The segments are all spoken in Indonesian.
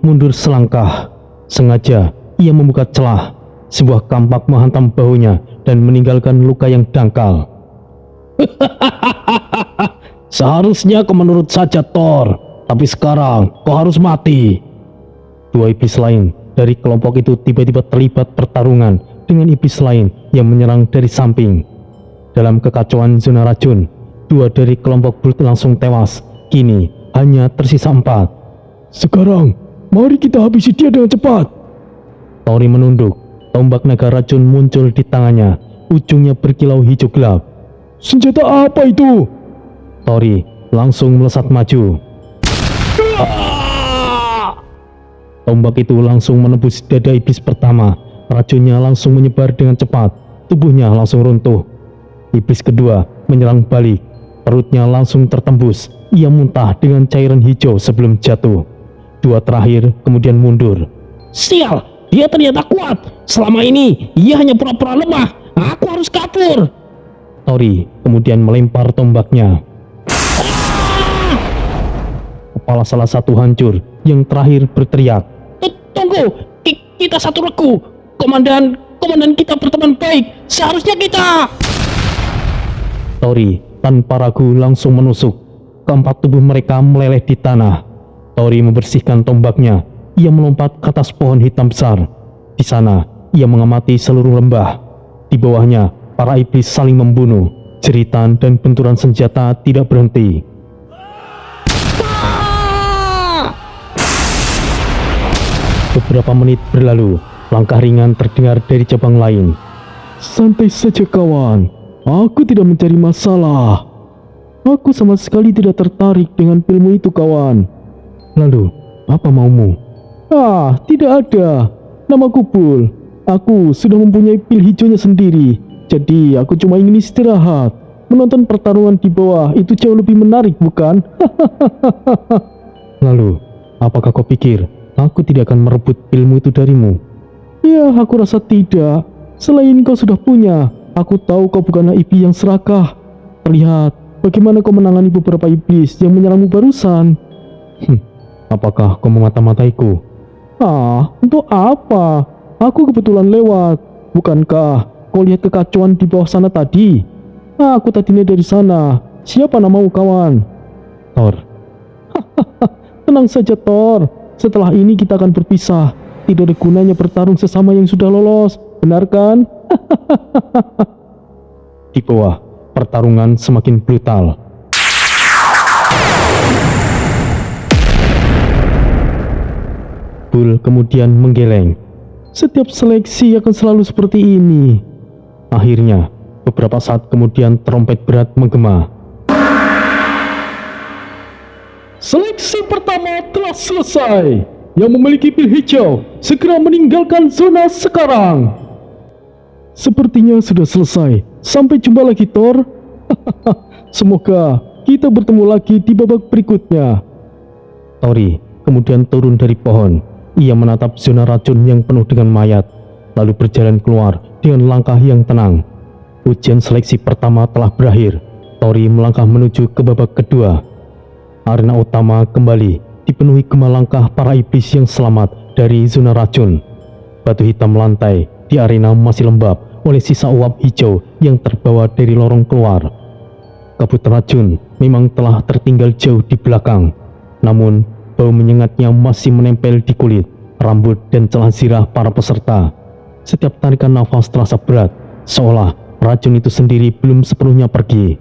mundur selangkah. Sengaja ia membuka celah. Sebuah kampak menghantam bahunya dan meninggalkan luka yang dangkal. Seharusnya kau menurut saja, Thor. Tapi sekarang kau harus mati. Dua iblis lain dari kelompok itu tiba-tiba terlibat pertarungan dengan iblis lain yang menyerang dari samping. Dalam kekacauan zona racun, dua dari kelompok Brute langsung tewas. Kini hanya tersisa 4. Sekarang, mari kita habisi dia dengan cepat. Tori menunduk. Tombak naga racun muncul di tangannya. Ujungnya berkilau hijau gelap. Senjata apa itu? Tori langsung melesat maju. Tombak itu langsung menembus dada iblis pertama. Racunnya langsung menyebar dengan cepat. Tubuhnya langsung runtuh. Iblis kedua menyerang balik. Perutnya langsung tertembus. Ia muntah dengan cairan hijau sebelum jatuh. Dua terakhir kemudian mundur. Sial! Dia ternyata kuat. Selama ini ia hanya pura-pura lemah. Aku harus kabur. Tori kemudian melempar tombaknya. Kepala salah satu hancur. Yang terakhir berteriak. Tunggu, kita satu regu. Komandan kita berteman baik. Seharusnya kita. Tori tanpa ragu langsung menusuk. Keempat tubuh mereka meleleh di tanah. Tori membersihkan tombaknya. Ia melompat ke atas pohon hitam besar. Di sana, ia mengamati seluruh lembah. Di bawahnya, para iblis saling membunuh. Jeritan dan benturan senjata tidak berhenti. Beberapa menit berlalu, langkah ringan terdengar dari cabang lain. Santai saja kawan, aku tidak mencari masalah. Aku sama sekali tidak tertarik dengan filmmu itu kawan. Lalu, apa maumu? Tidak ada. Namaku Bull. Aku sudah mempunyai pil hijaunya sendiri. Jadi aku cuma ingin istirahat. Menonton pertarungan di bawah itu jauh lebih menarik, bukan? Lalu, apakah kau pikir aku tidak akan merebut pilmu itu darimu? Ya, aku rasa tidak. Selain kau sudah punya, aku tahu kau bukanlah iblis yang serakah. Terlihat bagaimana kau menangani beberapa iblis yang menyerangmu barusan. Apakah kau memata-mataiku? Untuk apa? Aku kebetulan lewat. Bukankah kau lihat kekacauan di bawah sana tadi? Aku tadinya dari sana. Siapa namamu kawan? Thor. Tenang saja Thor. Setelah ini kita akan berpisah. Tidak ada gunanya bertarung sesama yang sudah lolos. Benar kan? Di bawah, pertarungan semakin brutal. Bull kemudian menggeleng. Setiap seleksi akan selalu seperti ini. Akhirnya, beberapa saat kemudian trompet berat menggema. Seleksi pertama telah selesai. Yang memiliki pil hijau segera meninggalkan zona sekarang. Sepertinya sudah selesai. Sampai jumpa lagi Thor. Semoga kita bertemu lagi di babak berikutnya. Tori kemudian turun dari pohon. Ia menatap zona racun yang penuh dengan mayat, lalu berjalan keluar dengan langkah yang tenang. Ujian seleksi pertama telah berakhir. Tori melangkah menuju ke babak kedua. Arena utama kembali dipenuhi gema langkah para iblis yang selamat dari zona racun. Batu hitam lantai di arena masih lembab oleh sisa uap hijau yang terbawa dari lorong keluar. Kabut racun memang telah tertinggal jauh di belakang. Namun, bau menyengatnya masih menempel di kulit, rambut, dan celah zirah para peserta. Setiap tarikan nafas terasa berat, seolah racun itu sendiri belum sepenuhnya pergi.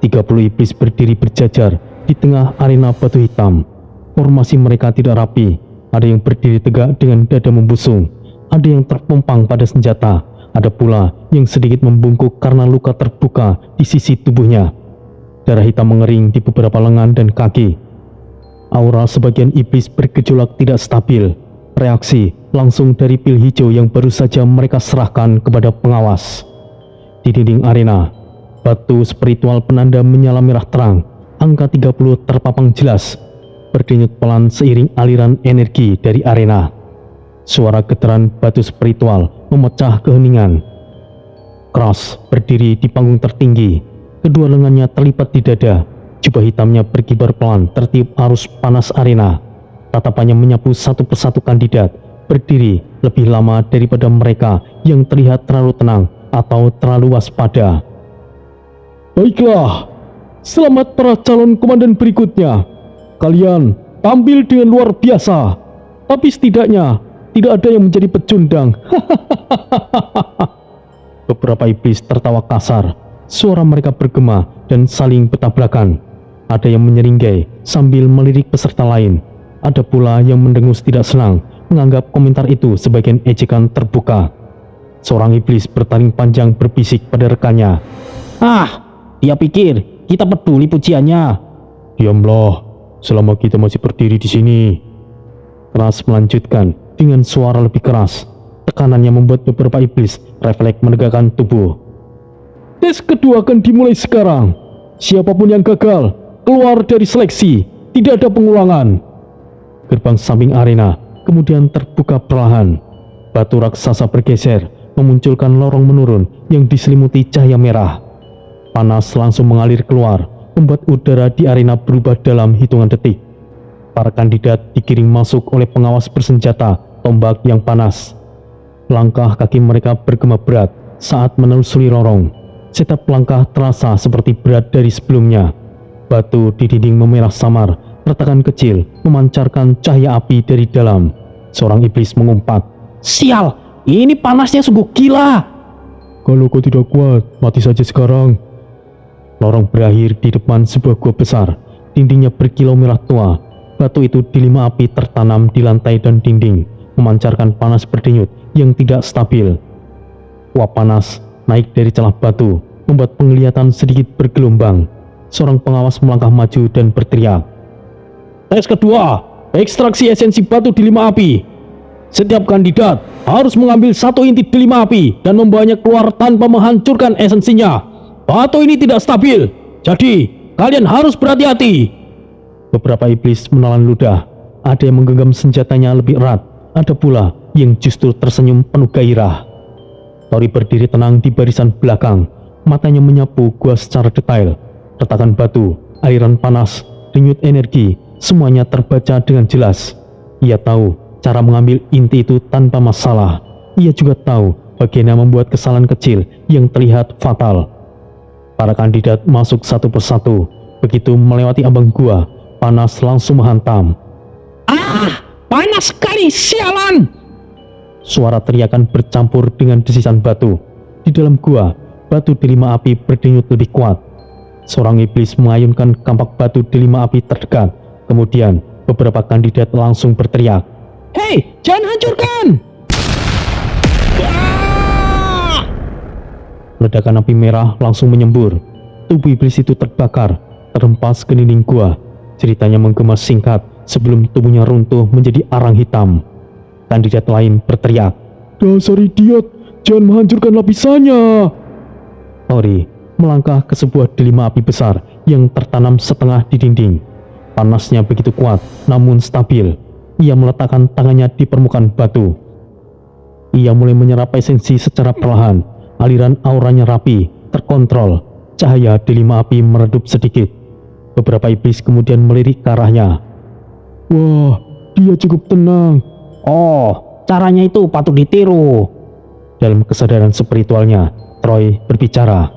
30 iblis berdiri berjajar di tengah arena batu hitam. Formasi mereka tidak rapi. Ada yang berdiri tegak dengan dada membusung. Ada yang terpompang pada senjata. Ada pula yang sedikit membungkuk karena luka terbuka di sisi tubuhnya. Darah hitam mengering di beberapa lengan dan kaki. Aura sebagian iblis bergejolak tidak stabil. Reaksi langsung dari pil hijau yang baru saja mereka serahkan kepada pengawas. Di dinding arena, batu spiritual penanda menyala merah terang. Angka 30 terpapang jelas, berdenyut pelan seiring aliran energi dari arena. Suara getaran batu spiritual memecah keheningan. Cross berdiri di panggung tertinggi. Kedua lengannya terlipat di dada. Jubah hitamnya berkibar pelan tertiup arus panas arena. Tatapannya menyapu satu persatu kandidat, berdiri lebih lama daripada mereka yang terlihat terlalu tenang atau terlalu waspada. Baiklah, selamat para calon komandan berikutnya. Kalian tampil dengan luar biasa, tapi setidaknya tidak ada yang menjadi pecundang. Beberapa iblis tertawa kasar. Suara mereka bergema dan saling bertabrakan. Ada yang menyeringai sambil melirik peserta lain. Ada pula yang mendengus tidak senang, menganggap komentar itu sebagai ejekan terbuka. Seorang iblis bertaring panjang berbisik pada rekannya. "Ah, dia pikir kita peduli pujiannya." "Diamlah, selama kita masih berdiri di sini." Keras melanjutkan dengan suara lebih keras. Tekanannya membuat beberapa iblis refleks menegakkan tubuh. "Tes kedua akan dimulai sekarang. Siapapun yang gagal, keluar dari seleksi. Tidak ada pengulangan." Gerbang samping arena kemudian terbuka perlahan. Batu raksasa bergeser, memunculkan lorong menurun yang diselimuti cahaya merah. Panas langsung mengalir keluar, membuat udara di arena berubah dalam hitungan detik. Para kandidat digiring masuk oleh pengawas bersenjata tombak yang panas. Langkah kaki mereka bergema berat saat menelusuri lorong. Setiap langkah terasa seperti berat dari sebelumnya. Batu di dinding memerah samar, retakan kecil memancarkan cahaya api dari dalam. Seorang iblis mengumpat, "Sial, ini panasnya sungguh gila." "Kalau kau tidak kuat, mati saja sekarang." Lorong berakhir di depan sebuah gua besar. Dindingnya berkilau merah tua. Batu itu dilima api tertanam di lantai dan dinding, memancarkan panas berdenyut yang tidak stabil. Uap panas naik dari celah batu, membuat penglihatan sedikit bergelombang. Seorang pengawas melangkah maju dan berteriak, "Tes kedua, ekstraksi esensi batu dilima api. Setiap kandidat harus mengambil satu inti delima api dan membawanya keluar tanpa menghancurkan esensinya. Batu ini tidak stabil, jadi kalian harus berhati-hati." Beberapa iblis menelan ludah. Ada yang menggenggam senjatanya lebih erat, ada pula yang justru tersenyum penuh gairah. Tori berdiri tenang di barisan belakang, matanya menyapu gua secara detail. Retakan batu, aliran panas, denyut energi, semuanya terbaca dengan jelas. Ia tahu cara mengambil inti itu tanpa masalah. Ia juga tahu bagaimana membuat kesalahan kecil yang terlihat fatal. Para kandidat masuk satu persatu. Begitu melewati ambang gua, panas langsung menghantam. "Ah, panas sekali, sialan!" Suara teriakan bercampur dengan desisan batu. Di dalam gua, batu delima api berdenyut lebih kuat. Seorang iblis mengayunkan kampak batu delima api terdekat. Kemudian beberapa kandidat langsung berteriak, "Hei, jangan hancurkan!" Ledakan api merah langsung menyembur. Tubuh iblis itu terbakar, terhempas ke dinding gua. Ceritanya menggema singkat sebelum tubuhnya runtuh menjadi arang hitam. Kandidat lain berteriak, "Dasar idiot, jangan menghancurkan lapisannya!" Tori melangkah ke sebuah delima api besar yang tertanam setengah di dinding. Panasnya begitu kuat, namun stabil. Ia meletakkan tangannya di permukaan batu. Ia mulai menyerap esensi secara perlahan. Aliran auranya rapi, terkontrol. Cahaya delima api meredup sedikit. Beberapa iblis kemudian melirik ke arahnya. "Wah, dia cukup tenang." "Oh, caranya itu patut ditiru." Dalam kesadaran spiritualnya, Troy berbicara,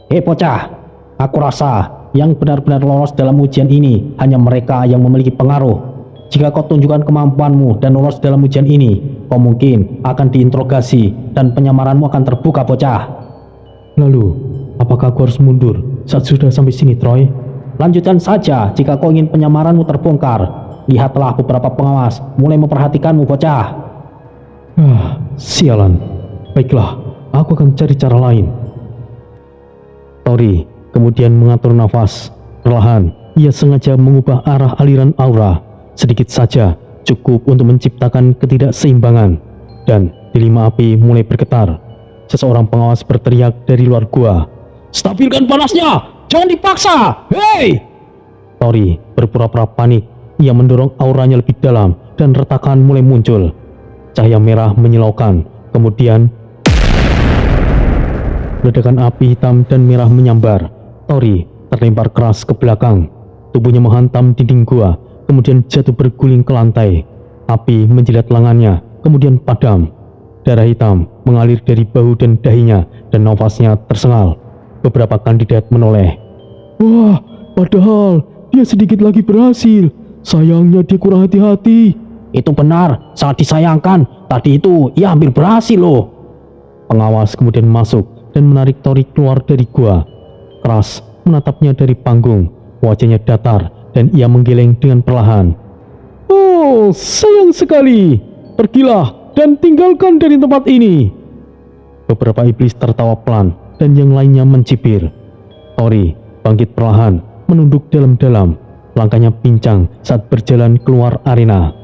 "Hei bocah, aku rasa yang benar-benar lolos dalam ujian ini hanya mereka yang memiliki pengaruh. Jika kau tunjukkan kemampuanmu dan lolos dalam ujian ini, kau mungkin akan diinterogasi dan penyamaranmu akan terbuka, bocah." "Lalu, apakah aku harus mundur saat sudah sampai sini, Troy?" "Lanjutkan saja jika kau ingin penyamaranmu terbongkar. Lihatlah beberapa pengawas mulai memperhatikanmu, bocah." Sialan. Baiklah, aku akan cari cara lain." Tori kemudian mengatur nafas. Perlahan, ia sengaja mengubah arah aliran aura. Sedikit saja cukup untuk menciptakan ketidakseimbangan. Dan delima api mulai bergetar. Seseorang pengawas berteriak dari luar gua, "Stabilkan panasnya! Jangan dipaksa! Hei!" Tori berpura-pura panik. Ia mendorong auranya lebih dalam dan retakan mulai muncul. Cahaya merah menyilaukan. Kemudian ledakan api hitam dan merah menyambar. Tori terlempar keras ke belakang. Tubuhnya menghantam dinding gua kemudian jatuh berguling ke lantai. Api menjilat lengannya, kemudian padam. Darah hitam mengalir dari bahu dan dahinya, dan nafasnya tersengal. Beberapa kandidat menoleh. Wah, padahal dia sedikit lagi berhasil. Sayangnya dia kurang hati-hati. Itu benar, sangat disayangkan. Tadi itu ia hampir berhasil loh. Pengawas kemudian masuk dan menarik Tori keluar dari gua. Keras menatapnya dari panggung. Wajahnya datar dan ia menggeleng dengan perlahan. Oh, sayang sekali. Pergilah dan tinggalkan dari tempat ini. Beberapa iblis tertawa pelan dan yang lainnya mencibir. Tori bangkit perlahan, menunduk dalam-dalam. Langkahnya pincang saat berjalan keluar arena.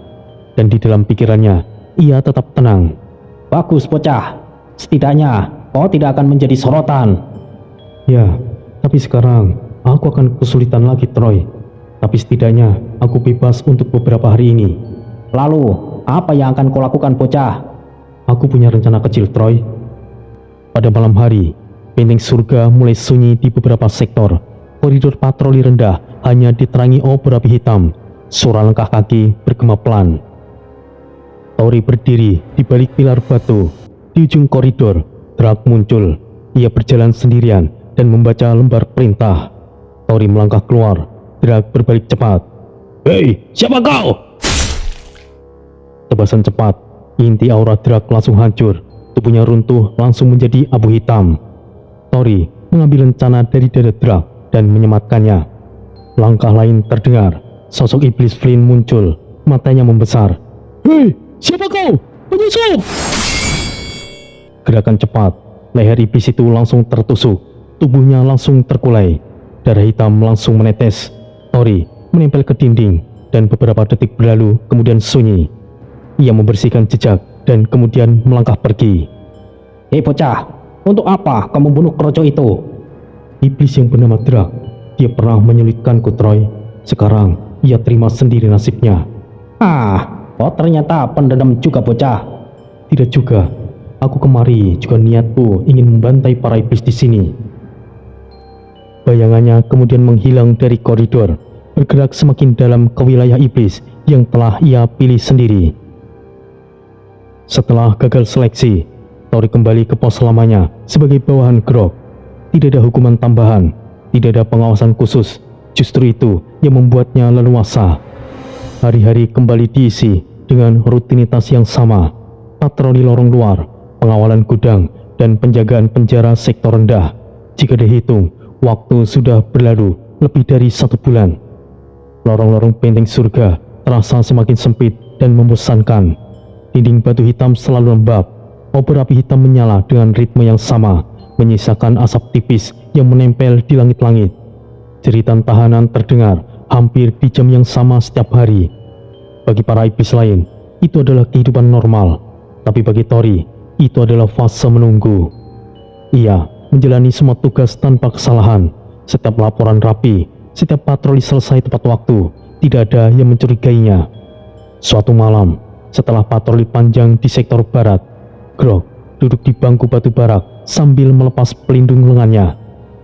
Dan di dalam pikirannya, ia tetap tenang. Bagus bocah, setidaknya kau tidak akan menjadi sorotan. Ya, tapi sekarang aku akan kesulitan lagi, Troy. Tapi setidaknya aku bebas untuk beberapa hari ini. Lalu, apa yang akan kau lakukan bocah? Aku punya rencana kecil, Troy. Pada malam hari, benteng surga mulai sunyi di beberapa sektor. Koridor patroli rendah hanya diterangi obor api hitam. Suara langkah kaki bergema pelan. Tori berdiri di balik pilar batu. Di ujung koridor, Drak muncul. Ia berjalan sendirian dan membaca lembar perintah. Tori melangkah keluar. Drak berbalik cepat. Hei, siapa kau? Tebasan cepat, inti aura Drak langsung hancur. Tubuhnya runtuh langsung menjadi abu hitam. Tori mengambil lencana dari dada Drak dan menyematkannya. Langkah lain terdengar. Sosok iblis Flynn muncul. Matanya membesar. Hei, siapa kau? Penyusup! Gerakan cepat. Leher iblis itu langsung tertusuk. Tubuhnya langsung terkulai. Darah hitam langsung menetes. Tori menempel ke dinding. Dan beberapa detik berlalu kemudian sunyi. Ia membersihkan jejak dan kemudian melangkah pergi. Hei bocah, untuk apa kau membunuh kroco itu? Iblis yang bernama Drak. Dia pernah menyulitkanku, Troy. Sekarang ia terima sendiri nasibnya. Kau ternyata pendendam juga bocah. Tidak juga. Aku kemari juga niatku ingin membantai para iblis di sini. Bayangannya kemudian menghilang dari koridor, bergerak semakin dalam ke wilayah iblis yang telah ia pilih sendiri. Setelah gagal seleksi, Tori kembali ke pos lamanya sebagai bawahan Grok. Tidak ada hukuman tambahan, tidak ada pengawasan khusus. Justru itu yang membuatnya leluasa. Hari-hari kembali diisi dengan rutinitas yang sama. Patroli lorong luar, pengawalan gudang, dan penjagaan penjara sektor rendah. Jika dihitung, waktu sudah berlalu lebih dari 1 bulan. Lorong-lorong benteng surga terasa semakin sempit dan membosankan. Dinding batu hitam selalu lembab. Obor api hitam menyala dengan ritme yang sama, menyisakan asap tipis yang menempel di langit-langit. Jeritan tahanan terdengar hampir di jam yang sama setiap hari. Bagi para iblis lain, itu adalah kehidupan normal. Tapi bagi Tori, itu adalah fase menunggu. Ia menjalani semua tugas tanpa kesalahan. Setiap laporan rapi, setiap patroli selesai tepat waktu. Tidak ada yang mencurigainya. Suatu malam, setelah patroli panjang di sektor barat, Grok duduk di bangku batu barak sambil melepas pelindung lengannya.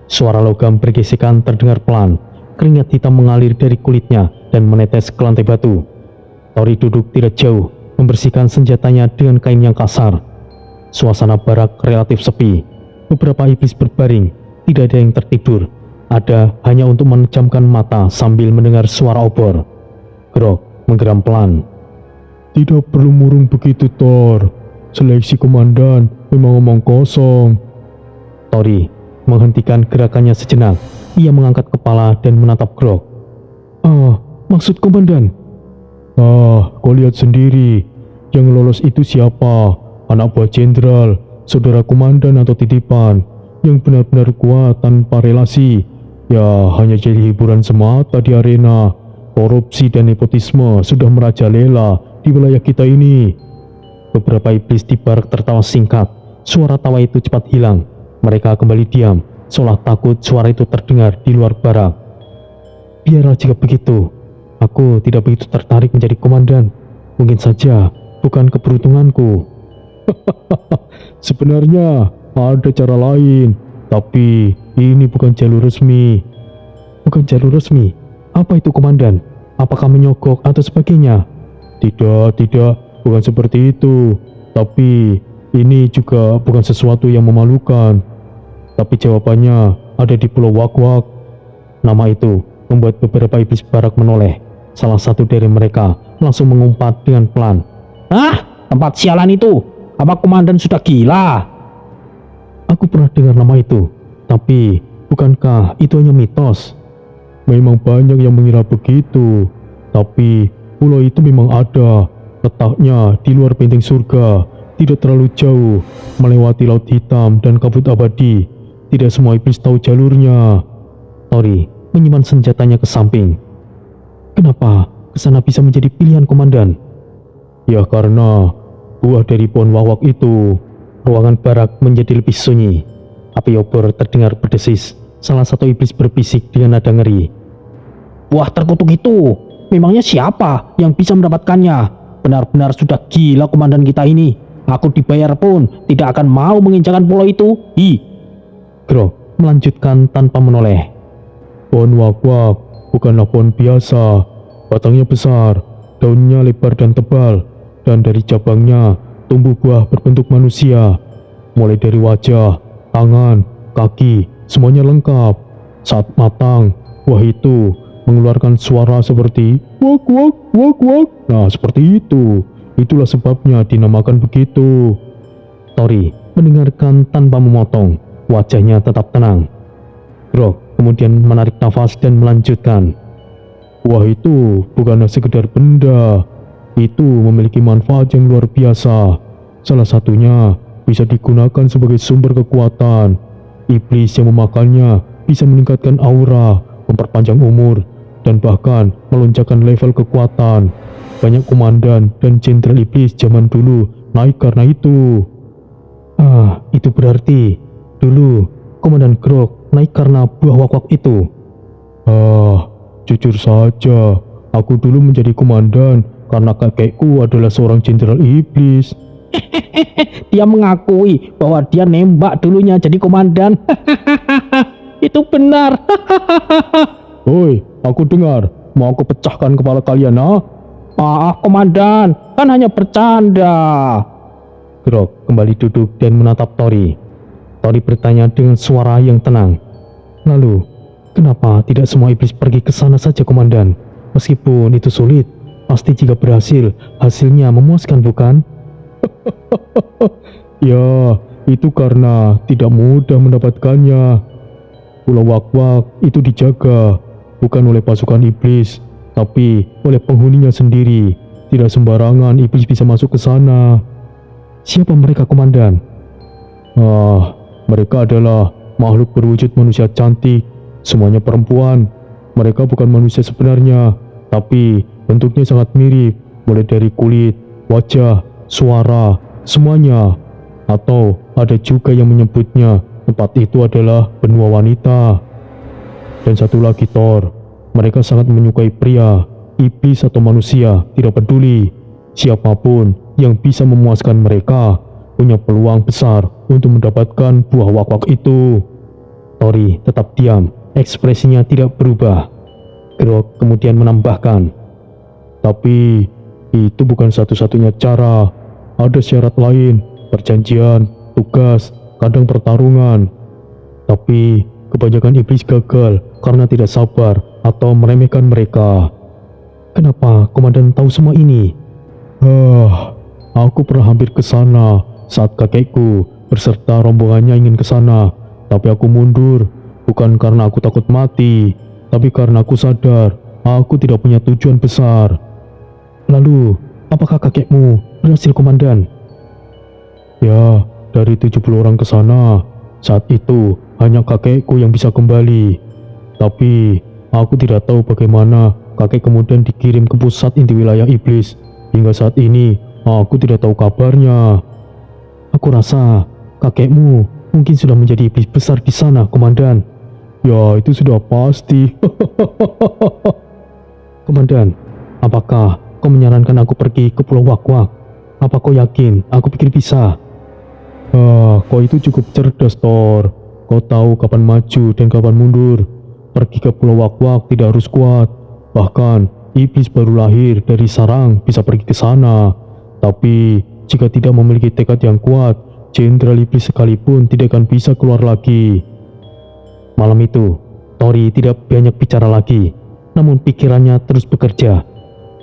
Suara logam bergesekan terdengar pelan. Keringat hitam mengalir dari kulitnya dan menetes ke lantai batu. Tori duduk tidak jauh, membersihkan senjatanya dengan kain yang kasar. Suasana barak relatif sepi. Beberapa iblis berbaring, tidak ada yang tertidur. Ada hanya untuk menejamkan mata sambil mendengar suara obor. Grok menggeram pelan. Tidak perlu murung begitu, Thor. Seleksi komandan memang omong kosong. Tori menghentikan gerakannya sejenak. Ia mengangkat kepala dan menatap Grok. Maksud komandan? Kau lihat sendiri. Yang lolos itu siapa? Anak buah jenderal, saudara komandan atau titipan? Yang benar-benar kuat tanpa relasi. Ya, hanya jadi hiburan semata di arena. Korupsi dan nepotisme sudah merajalela di wilayah kita ini. Beberapa iblis di barak tertawa singkat. Suara tawa itu cepat hilang. Mereka kembali diam, seolah takut suara itu terdengar di luar barak. Biarlah jika begitu. Aku tidak begitu tertarik menjadi komandan. Mungkin saja bukan keberuntunganku. Sebenarnya ada cara lain, tapi ini bukan jalur resmi. Bukan jalur resmi? Apa itu, komandan? Apakah menyogok atau sebagainya? Tidak, bukan seperti itu. Tapi ini juga bukan sesuatu yang memalukan. Tapi jawabannya ada di Pulau Wak-Wak. Nama itu membuat beberapa iblis barak menoleh. Salah satu dari mereka langsung mengumpat dengan pelan. Ah, tempat sialan itu. Apa komandan sudah gila? Aku pernah dengar nama itu. Tapi bukankah itu hanya mitos? Memang banyak yang mengira begitu. Tapi pulau itu memang ada. Letaknya di luar benteng surga. Tidak terlalu jauh. Melewati laut hitam dan kabut abadi. Tidak semua iblis tahu jalurnya. Tori menyimpan senjatanya ke samping. Kenapa kesana bisa menjadi pilihan komandan? Ya karena buah dari pohon wawak itu. Ruangan barak menjadi lebih sunyi. Api obor terdengar berdesis. Salah satu iblis berbisik dengan nada ngeri. Buah terkutuk itu, memangnya siapa yang bisa mendapatkannya? Benar-benar sudah gila komandan kita ini. Aku dibayar pun tidak akan mau menginjakan pulau itu. Grok melanjutkan tanpa menoleh. Pohon wak-wak bukanlah pohon biasa. Batangnya besar, daunnya lebar dan tebal, dan dari cabangnya tumbuh buah berbentuk manusia. Mulai dari wajah, tangan, kaki, semuanya lengkap. Saat matang, buah itu mengeluarkan suara seperti wak wak wak wak. Nah, seperti itu. Itulah sebabnya dinamakan begitu. Tori mendengarkan tanpa memotong. Wajahnya tetap tenang. Grok kemudian menarik nafas dan melanjutkan. Buah itu bukanlah sekedar benda. Itu memiliki manfaat yang luar biasa. Salah satunya bisa digunakan sebagai sumber kekuatan. Iblis yang memakannya bisa meningkatkan aura, memperpanjang umur, dan bahkan melonjakkan level kekuatan. Banyak komandan dan jenderal iblis zaman dulu naik karena itu. Itu berarti dulu komandan Grok naik karena buah wak-wak itu. Jujur saja, aku dulu menjadi komandan karena kakekku adalah seorang jenderal iblis. Dia mengakui bahwa dia nembak dulunya jadi komandan. Itu benar. Hoi, aku dengar. Mau aku pecahkan kepala kalian, Komandan, kan hanya bercanda. Grok kembali duduk dan menatap Tori. Tori bertanya dengan suara yang tenang. Lalu, kenapa tidak semua iblis pergi ke sana saja, komandan? Meskipun itu sulit, pasti jika berhasil, hasilnya memuaskan, bukan? Ya, itu karena tidak mudah mendapatkannya. Pulau Wak-Wak itu dijaga, bukan oleh pasukan iblis, tapi oleh penghuninya sendiri. Tidak sembarangan iblis bisa masuk ke sana. Siapa mereka, komandan? Mereka adalah makhluk berwujud manusia cantik. Semuanya perempuan. Mereka bukan manusia sebenarnya, tapi bentuknya sangat mirip, mulai dari kulit, wajah, suara, semuanya. Atau ada juga yang menyebutnya tempat itu adalah benua wanita. Dan satu lagi, Thor, mereka sangat menyukai pria, iblis atau manusia, tidak peduli. Siapapun yang bisa memuaskan mereka punya peluang besar untuk mendapatkan buah wak-wak itu. Tori tetap diam, ekspresinya tidak berubah. Grok kemudian menambahkan, tapi itu bukan satu-satunya cara. Ada syarat lain, perjanjian, tugas, kadang pertarungan. Tapi kebanyakan iblis gagal karena tidak sabar atau meremehkan mereka. Kenapa komandan tahu semua ini? Aku pernah hampir ke sana saat kakekku berserta rombongannya ingin ke sana, tapi aku mundur, bukan karena aku takut mati, tapi karena aku sadar aku tidak punya tujuan besar. Lalu, apakah kakekmu berhasil, komandan? Ya, dari 70 orang ke sana, saat itu hanya kakekku yang bisa kembali. Tapi aku tidak tahu bagaimana kakek kemudian dikirim ke pusat inti wilayah iblis. Hingga saat ini aku tidak tahu kabarnya. Aku rasa kakekmu mungkin sudah menjadi iblis besar di sana, komandan. Ya, itu sudah pasti. Komandan, apakah kau menyarankan aku pergi ke Pulau Wak-Wak? Apa kau yakin aku pikir bisa? Kau itu cukup cerdas, Thor. Kau tahu kapan maju dan kapan mundur. Pergi ke Pulau Wak-Wak tidak harus kuat. Bahkan iblis baru lahir dari sarang bisa pergi ke sana. Tapi jika tidak memiliki tekad yang kuat, Jenderal Iblis sekalipun tidak akan bisa keluar lagi. Malam itu, Tori tidak banyak bicara lagi, namun pikirannya terus bekerja.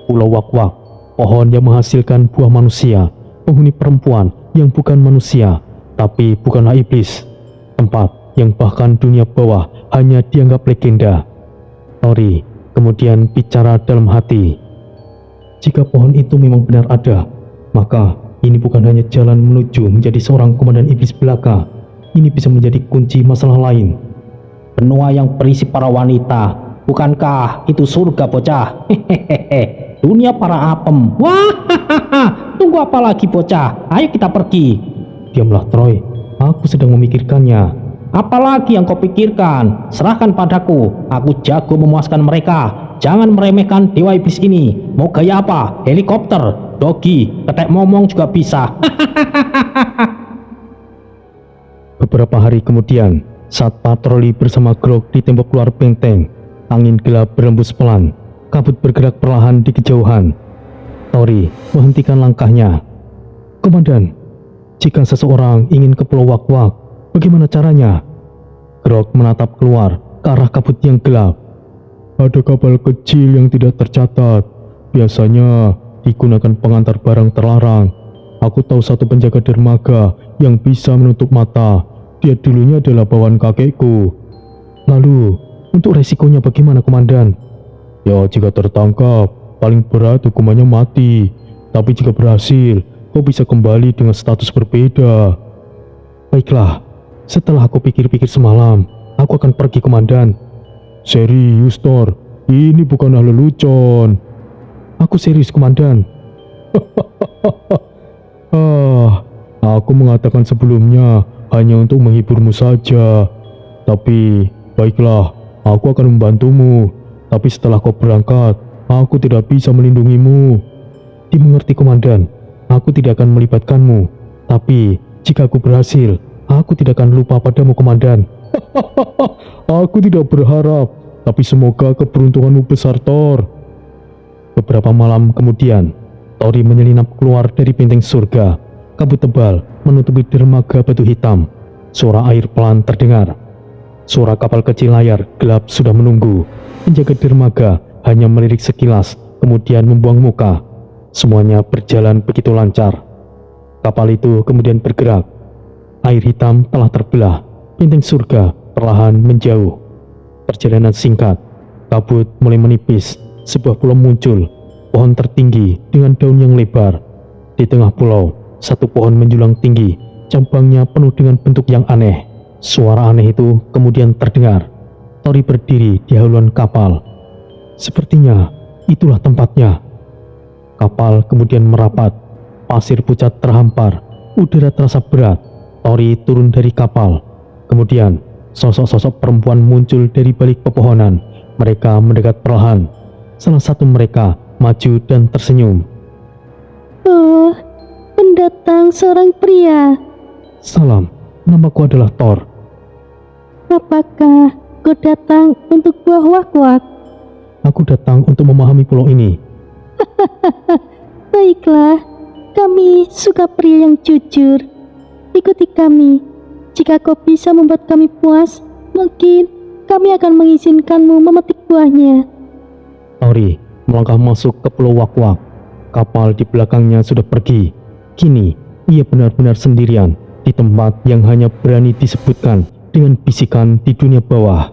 Pulau Wak-Wak, pohon yang menghasilkan buah manusia, penghuni perempuan yang bukan manusia, tapi bukanlah iblis. Tempat yang bahkan dunia bawah hanya dianggap legenda. Tori kemudian bicara dalam hati. Jika pohon itu memang benar ada, maka ini bukan hanya jalan menuju menjadi seorang komandan iblis belaka. Ini bisa menjadi kunci masalah lain. Benua yang berisi para wanita, bukankah itu surga bocah? Hehehe, dunia para apem. Wah, tunggu apa lagi bocah? Ayo kita pergi. Diamlah Troy, aku sedang memikirkannya. Apalagi yang kau pikirkan? Serahkan padaku, aku jago memuaskan mereka. Jangan meremehkan dewa iblis ini. Mau gaya apa? Helikopter, dogi, ketek momong juga bisa. Beberapa hari kemudian, saat patroli bersama Grog di tembok luar benteng, angin gelap berembus pelan, kabut bergerak perlahan di kejauhan. Tori menghentikan langkahnya. Komandan, jika seseorang ingin ke Pulau Wak-Wak, bagaimana caranya? Grog menatap keluar ke arah kabut yang gelap. Ada kapal kecil yang tidak tercatat. Biasanya digunakan pengantar barang terlarang. Aku tahu satu penjaga dermaga yang bisa menutup mata. Dia dulunya adalah bawahan kakekku. Lalu, untuk resikonya bagaimana, Komandan? Ya, jika tertangkap, paling berat hukumannya mati. Tapi jika berhasil, kau bisa kembali dengan status berbeda. Baiklah. Setelah aku pikir-pikir semalam, aku akan pergi, Komandan. Serius, Thor? Ini bukanlah lelucon. Aku serius, Komandan. Aku mengatakan sebelumnya hanya untuk menghiburmu saja. Tapi, baiklah, aku akan membantumu. Tapi setelah kau berangkat, aku tidak bisa melindungimu. Dimengerti, Komandan. Aku tidak akan melibatkanmu. Tapi, jika aku berhasil, aku tidak akan lupa padamu, Komandan. Aku tidak berharap, tapi semoga keberuntunganmu besar, Thor. Beberapa malam kemudian, Tori menyelinap keluar dari benteng surga. Kabut tebal menutupi dermaga batu hitam. Suara air pelan terdengar. Suara kapal kecil layar gelap sudah menunggu. Penjaga dermaga hanya melirik sekilas, kemudian membuang muka. Semuanya berjalan begitu lancar. Kapal itu kemudian bergerak. Air hitam telah terbelah, benteng surga perlahan menjauh. Perjalanan singkat, kabut mulai menipis, sebuah pulau muncul, pohon tertinggi dengan daun yang lebar. Di tengah pulau, satu pohon menjulang tinggi, cabangnya penuh dengan bentuk yang aneh. Suara aneh itu kemudian terdengar. Tori berdiri di haluan kapal. Sepertinya itulah tempatnya. Kapal kemudian merapat, pasir pucat terhampar, udara terasa berat. Tori turun dari kapal. Kemudian, sosok-sosok perempuan muncul dari balik pepohonan. Mereka mendekat perlahan. Salah satu mereka maju dan tersenyum. Oh, pendatang seorang pria. Salam, namaku adalah Thor. Apakah kau datang untuk buah Wak-Wak? Aku datang untuk memahami pulau ini. Baiklah, kami suka pria yang jujur. Ikuti kami. Jika kau bisa membuat kami puas, mungkin kami akan mengizinkanmu memetik buahnya. Tori melangkah masuk ke Pulau Wak-Wak. Kapal di belakangnya sudah pergi. Kini, ia benar-benar sendirian di tempat yang hanya berani disebutkan dengan bisikan di dunia bawah.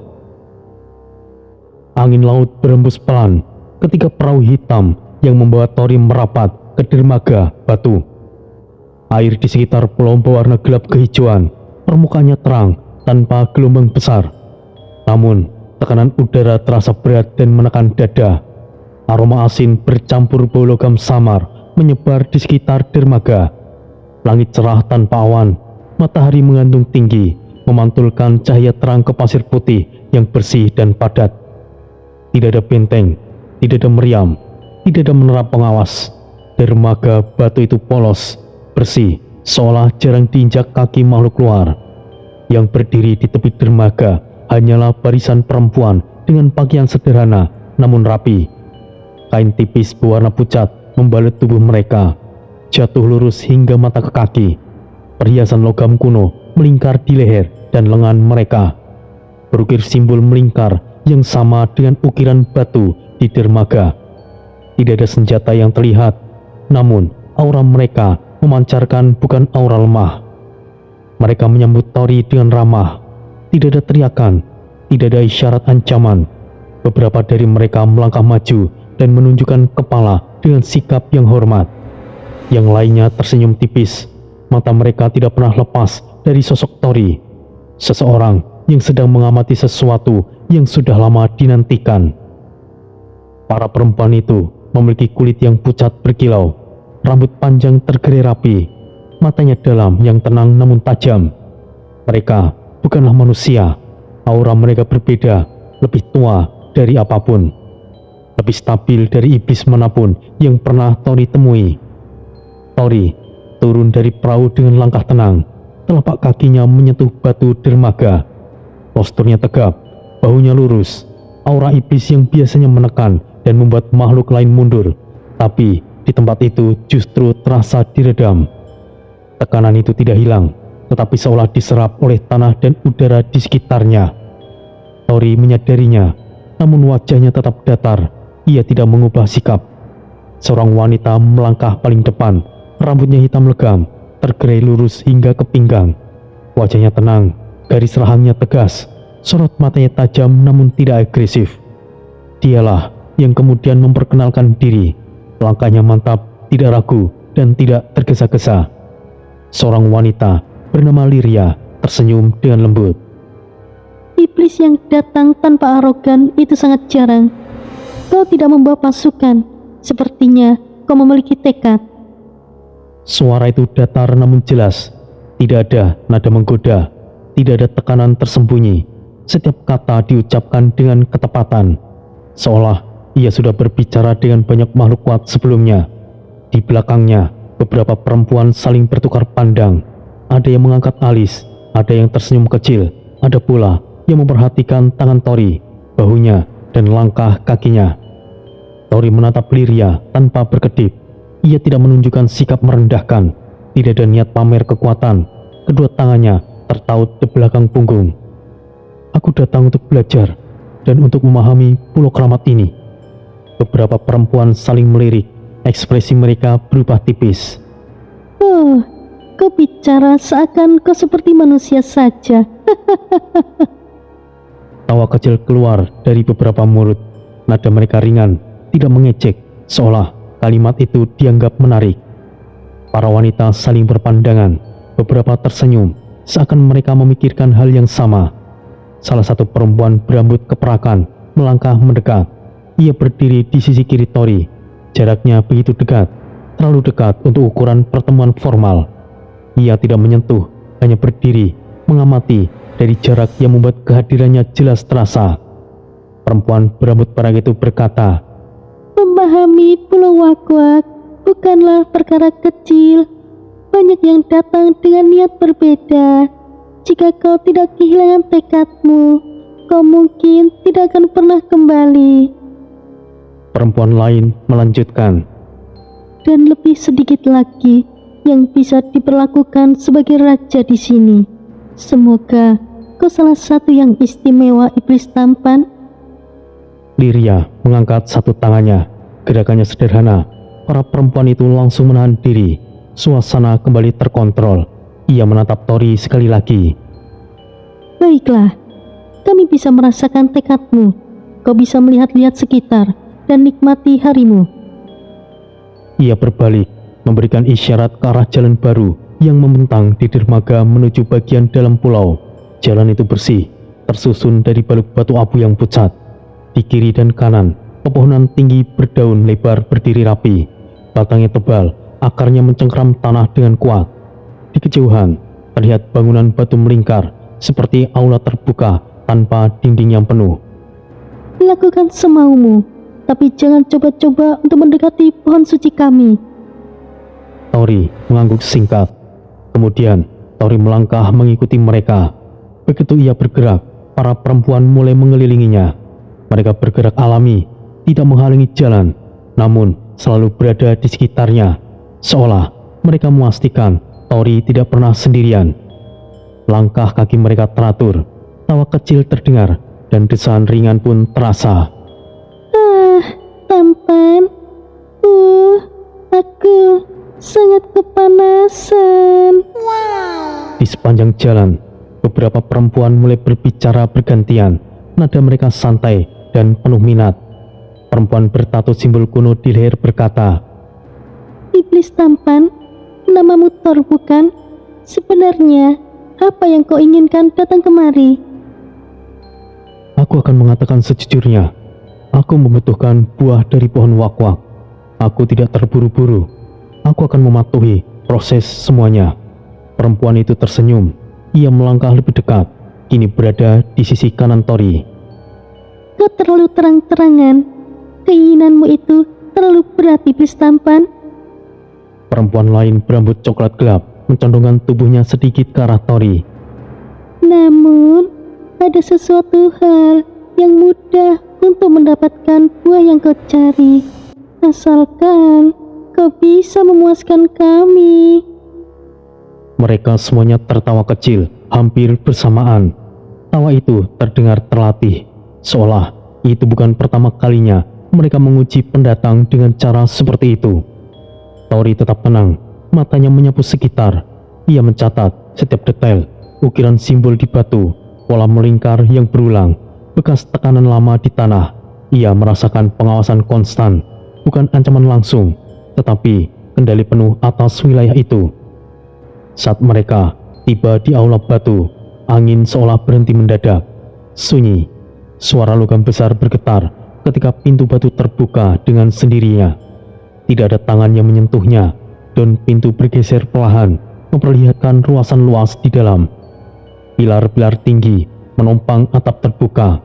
Angin laut berembus pelan ketika perahu hitam yang membawa Tori merapat ke dermaga batu. Air di sekitar pulau berwarna gelap kehijauan, permukaannya terang tanpa gelombang besar. Namun, tekanan udara terasa berat dan menekan dada. Aroma asin bercampur bau logam samar menyebar di sekitar dermaga. Langit cerah tanpa awan, matahari menggantung tinggi, memantulkan cahaya terang ke pasir putih yang bersih dan padat. Tidak ada benteng, tidak ada meriam, tidak ada menara pengawas. Dermaga batu itu polos, bersih, seolah jarang diinjak kaki makhluk luar. Yang berdiri di tepi dermaga hanyalah barisan perempuan dengan pakaian sederhana namun rapi. Kain tipis berwarna pucat membalut tubuh mereka, jatuh lurus hingga mata ke kaki. Perhiasan logam kuno melingkar di leher dan lengan mereka, berukir simbol melingkar yang sama dengan ukiran batu di dermaga. Tidak ada senjata yang terlihat, namun aura mereka memancarkan bukan aura lemah. Mereka menyambut Tori dengan ramah. Tidak ada teriakan, tidak ada isyarat ancaman. Beberapa dari mereka melangkah maju dan menunjukkan kepala dengan sikap yang hormat. Yang lainnya tersenyum tipis. Mata mereka tidak pernah lepas dari sosok Tori, seseorang yang sedang mengamati sesuatu yang sudah lama dinantikan. Para perempuan itu memiliki kulit yang pucat berkilau, rambut panjang tergerai rapi, matanya dalam yang tenang namun tajam. Mereka bukanlah manusia. Aura mereka berbeda, lebih tua dari apapun, lebih stabil dari iblis manapun yang pernah Tori temui. Tori turun dari perahu dengan langkah tenang, telapak kakinya menyentuh batu dermaga. Posturnya tegap, bahunya lurus. Aura iblis yang biasanya menekan dan membuat makhluk lain mundur, tapi di tempat itu justru terasa diredam. Tekanan itu tidak hilang, tetapi seolah diserap oleh tanah dan udara di sekitarnya. Tori menyadarinya, namun wajahnya tetap datar. Ia tidak mengubah sikap. Seorang wanita melangkah paling depan, rambutnya hitam legam, tergerai lurus hingga ke pinggang. Wajahnya tenang, garis rahangnya tegas, sorot matanya tajam namun tidak agresif. Dialah yang kemudian memperkenalkan diri. Langkahnya mantap, tidak ragu, dan tidak tergesa-gesa. Seorang wanita bernama Lyria tersenyum dengan lembut. Iblis yang datang tanpa arogan itu sangat jarang. Kau tidak membawa pasukan. Sepertinya kau memiliki tekad. Suara itu datar namun jelas. Tidak ada nada menggoda, tidak ada tekanan tersembunyi. Setiap kata diucapkan dengan ketepatan, seolah ia sudah berbicara dengan banyak makhluk kuat sebelumnya. Di belakangnya, beberapa perempuan saling bertukar pandang. Ada yang mengangkat alis, ada yang tersenyum kecil, ada pula yang memperhatikan tangan Tori, bahunya, dan langkah kakinya. Tori menatap Lyria tanpa berkedip. Ia tidak menunjukkan sikap merendahkan, tidak ada niat pamer kekuatan. Kedua tangannya tertaut di belakang punggung. Aku datang untuk belajar dan untuk memahami pulau keramat ini. Beberapa perempuan saling melirik, ekspresi mereka berubah tipis. Oh, kau bicara seakan kau seperti manusia saja. Tawa kecil keluar dari beberapa mulut. Nada mereka ringan, tidak mengejek, seolah kalimat itu dianggap menarik. Para wanita saling berpandangan, beberapa tersenyum, seakan mereka memikirkan hal yang sama. Salah satu perempuan berambut keperakan melangkah mendekat. Ia berdiri di sisi kiri Tori. Jaraknya begitu dekat, terlalu dekat untuk ukuran pertemuan formal. Ia tidak menyentuh, hanya berdiri, mengamati dari jarak yang membuat kehadirannya jelas terasa. Perempuan berambut perak itu berkata, Memahami pulau Wak-Wak bukanlah perkara kecil. Banyak yang datang dengan niat berbeda. Jika kau tidak kehilangan tekadmu, kau mungkin tidak akan pernah kembali. Perempuan lain melanjutkan, Dan lebih sedikit lagi yang bisa diperlakukan sebagai raja di sini. Semoga kau salah satu yang istimewa iblis tampan. Lyria mengangkat satu tangannya. Gerakannya sederhana. Para perempuan itu langsung menahan diri. Suasana kembali terkontrol. Ia menatap Tori sekali lagi. Baiklah, kami bisa merasakan tekadmu. Kau bisa melihat-lihat sekitar dan nikmati harimu. Ia berbalik, memberikan isyarat ke arah jalan baru yang membentang di dermaga menuju bagian dalam pulau. Jalan itu bersih, tersusun dari balok batu abu yang pucat. Di kiri dan kanan, pepohonan tinggi berdaun lebar berdiri rapi. Batangnya tebal, akarnya mencengkram tanah dengan kuat. Di kejauhan, terlihat bangunan batu melingkar, seperti aula terbuka tanpa dinding yang penuh. Lakukan semaumu, tapi jangan coba-coba untuk mendekati pohon suci kami. Tori mengangguk singkat. Kemudian, Tori melangkah mengikuti mereka. Begitu ia bergerak, para perempuan mulai mengelilinginya. Mereka bergerak alami, tidak menghalangi jalan. namun selalu berada di sekitarnya, seolah mereka memastikan Tori tidak pernah sendirian. Langkah kaki mereka teratur, tawa kecil terdengar, dan desahan ringan pun terasa. Tampan. Aku sangat kepanasan. Di sepanjang jalan, beberapa perempuan mulai berbicara bergantian. Nada mereka santai dan penuh minat. Perempuan bertato simbol kuno di leher berkata, Iblis tampan, namamu Thor bukan? Sebenarnya, apa yang kau inginkan datang kemari? Aku akan mengatakan sejujurnya. Aku membutuhkan buah dari pohon wakwak. Aku tidak terburu-buru. Aku akan mematuhi proses semuanya. Perempuan itu tersenyum. Ia melangkah lebih dekat. Kini berada di sisi kanan Tori. Kau terlalu terang-terangan. Keinginanmu itu terlalu berat, iblis tampan. Perempuan lain berambut coklat gelap mencondongkan tubuhnya sedikit ke arah Tori. Namun, ada sesuatu hal yang mudah untuk mendapatkan buah yang kau cari. Asalkan kau bisa memuaskan kami. Mereka semuanya tertawa kecil, hampir bersamaan. Tawa itu terdengar terlatih, seolah itu bukan pertama kalinya mereka menguji pendatang dengan cara seperti itu. Tori tetap tenang, matanya menyapu sekitar. Ia mencatat setiap detail, ukiran simbol di batu, pola melingkar yang berulang, bekas tekanan lama di tanah. Ia merasakan pengawasan konstan, bukan ancaman langsung, tetapi kendali penuh atas wilayah itu. Saat mereka tiba di aula batu, angin seolah berhenti mendadak. Sunyi, suara logam besar bergetar ketika pintu batu terbuka dengan sendirinya. Tidak ada tangan yang menyentuhnya, dan pintu bergeser perlahan, memperlihatkan ruasan luas di dalam. Pilar-pilar tinggi menopang atap terbuka.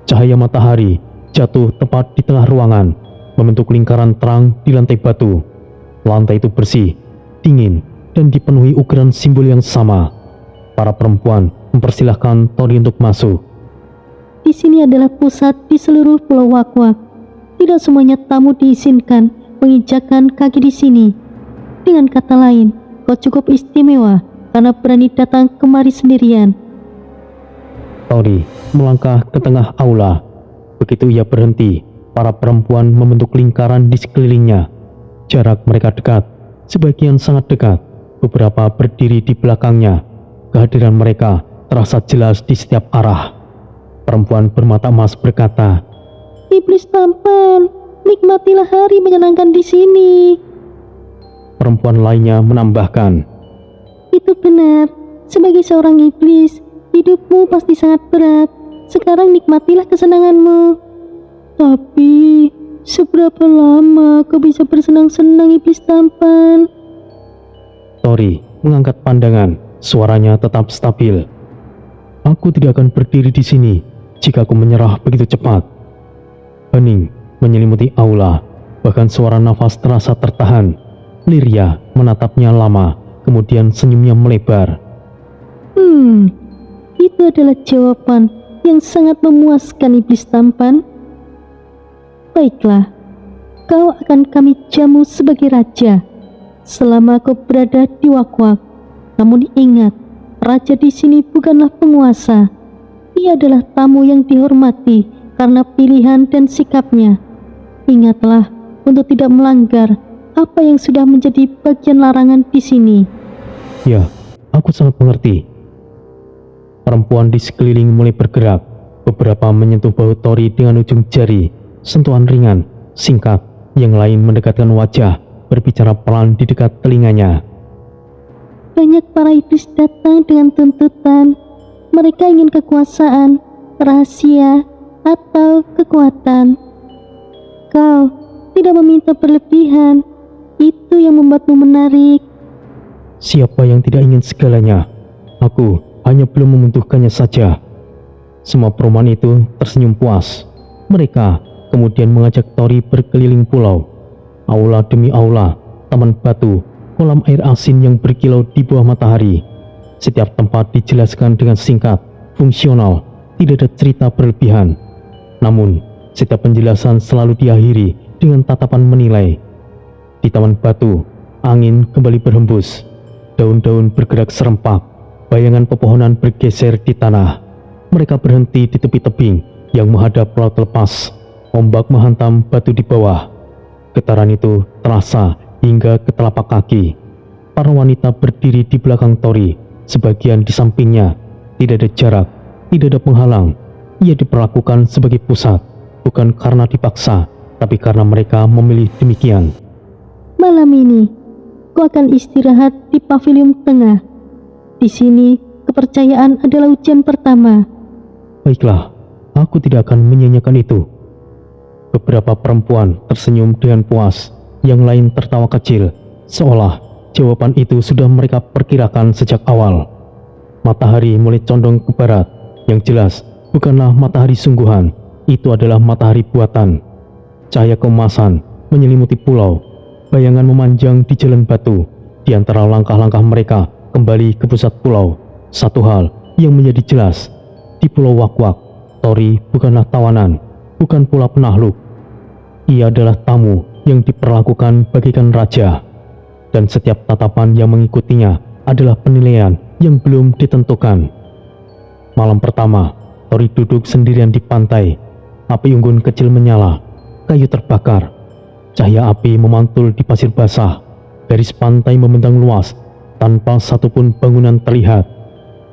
Cahaya matahari jatuh tepat di tengah ruangan, membentuk lingkaran terang di lantai batu. Lantai itu bersih, dingin, dan dipenuhi ukiran simbol yang sama. Para perempuan mempersilahkan Tori untuk masuk. Di sini adalah pusat di seluruh Pulau Wakwak. Tidak semuanya tamu diizinkan menginjakkan kaki di sini. Dengan kata lain, kau cukup istimewa karena berani datang kemari sendirian. Tori melangkah ke tengah aula. Begitu ia berhenti, para perempuan membentuk lingkaran di sekelilingnya. Jarak mereka dekat, sebagian sangat dekat. Beberapa berdiri di belakangnya. Kehadiran mereka terasa jelas di setiap arah. Perempuan bermata emas berkata, Iblis tampan, nikmatilah hari menyenangkan di sini. Perempuan lainnya menambahkan, Itu benar, sebagai seorang iblis, hidupmu pasti sangat berat. Sekarang nikmatilah kesenanganmu. Tapi, seberapa lama kau bisa bersenang-senang, iblis tampan? Tori mengangkat pandangan, suaranya tetap stabil. Aku tidak akan berdiri di sini jika aku menyerah begitu cepat. Hening menyelimuti aula, bahkan suara nafas terasa tertahan. Lyria menatapnya lama, kemudian senyumnya melebar. Itu adalah jawaban yang sangat memuaskan, iblis tampan. Baiklah, kau akan kami jamu sebagai raja selama kau berada di Wakwak. Namun ingat, raja di sini bukanlah penguasa. Ia adalah tamu yang dihormati karena pilihan dan sikapnya. Ingatlah untuk tidak melanggar apa yang sudah menjadi bagian larangan di sini. Ya, aku sangat mengerti. Perempuan di sekeliling mulai bergerak. Beberapa menyentuh bahu Tori dengan ujung jari. Sentuhan ringan, singkat. Yang lain mendekatkan wajah, berbicara pelan di dekat telinganya. Banyak para iblis datang dengan tuntutan. Mereka ingin kekuasaan, rahasia, atau kekuatan. Kau tidak meminta berlebihan. Itu yang membuatmu menarik. Siapa yang tidak ingin segalanya? Aku hanya belum membutuhkannya saja. Semua perempuan itu tersenyum puas. Mereka kemudian mengajak Tori berkeliling pulau. Aula demi aula, taman batu, kolam air asin yang berkilau di bawah matahari. Setiap tempat dijelaskan dengan singkat, fungsional, tidak ada cerita berlebihan. Namun, setiap penjelasan selalu diakhiri dengan tatapan menilai. Di taman batu, angin kembali berhembus. Daun-daun bergerak serempak. Bayangan pepohonan bergeser di tanah. Mereka berhenti di tepi tebing yang menghadap laut lepas. Ombak menghantam batu di bawah. Getaran itu terasa hingga ke telapak kaki. Para wanita berdiri di belakang Tori, sebagian di sampingnya. Tidak ada jarak, tidak ada penghalang. Ia diperlakukan sebagai pusat, bukan karena dipaksa, tapi karena mereka memilih demikian. Malam ini, kau akan istirahat di pavilion tengah. Di sini, kepercayaan adalah ujian pertama. Baiklah, aku tidak akan menyia-nyiakan itu. Beberapa perempuan tersenyum dengan puas, yang lain tertawa kecil, seolah jawaban itu sudah mereka perkirakan sejak awal. Matahari mulai condong ke barat, yang jelas bukanlah matahari sungguhan, itu adalah matahari buatan. Cahaya keemasan menyelimuti pulau, bayangan memanjang di jalan batu. Di antara langkah-langkah mereka kembali ke pusat pulau. Satu hal yang menjadi jelas, di Pulau Wak-Wak, Tori bukanlah tawanan, bukan pula penakluk. Ia adalah tamu yang diperlakukan bagaikan raja, dan setiap tatapan yang mengikutinya adalah penilaian yang belum ditentukan. Malam pertama, Tori duduk sendirian di pantai. Api unggun kecil menyala, kayu terbakar. Cahaya api memantul di pasir basah. Garis pantai membentang luas, tanpa satupun bangunan terlihat.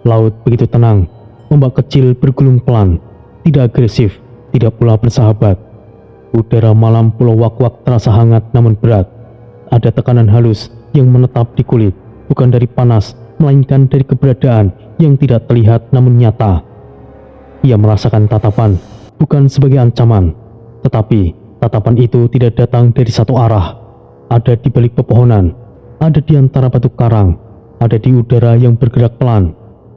Laut begitu tenang, ombak kecil bergulung pelan, tidak agresif, tidak pula bersahabat. Udara malam Pulau Wak-Wak terasa hangat namun berat. Ada tekanan halus yang menetap di kulit, bukan dari panas, melainkan dari keberadaan yang tidak terlihat namun nyata. Ia merasakan tatapan, bukan sebagai ancaman, tetapi tatapan itu tidak datang dari satu arah. Ada di balik pepohonan, ada di antara batu karang, ada di udara yang bergerak pelan.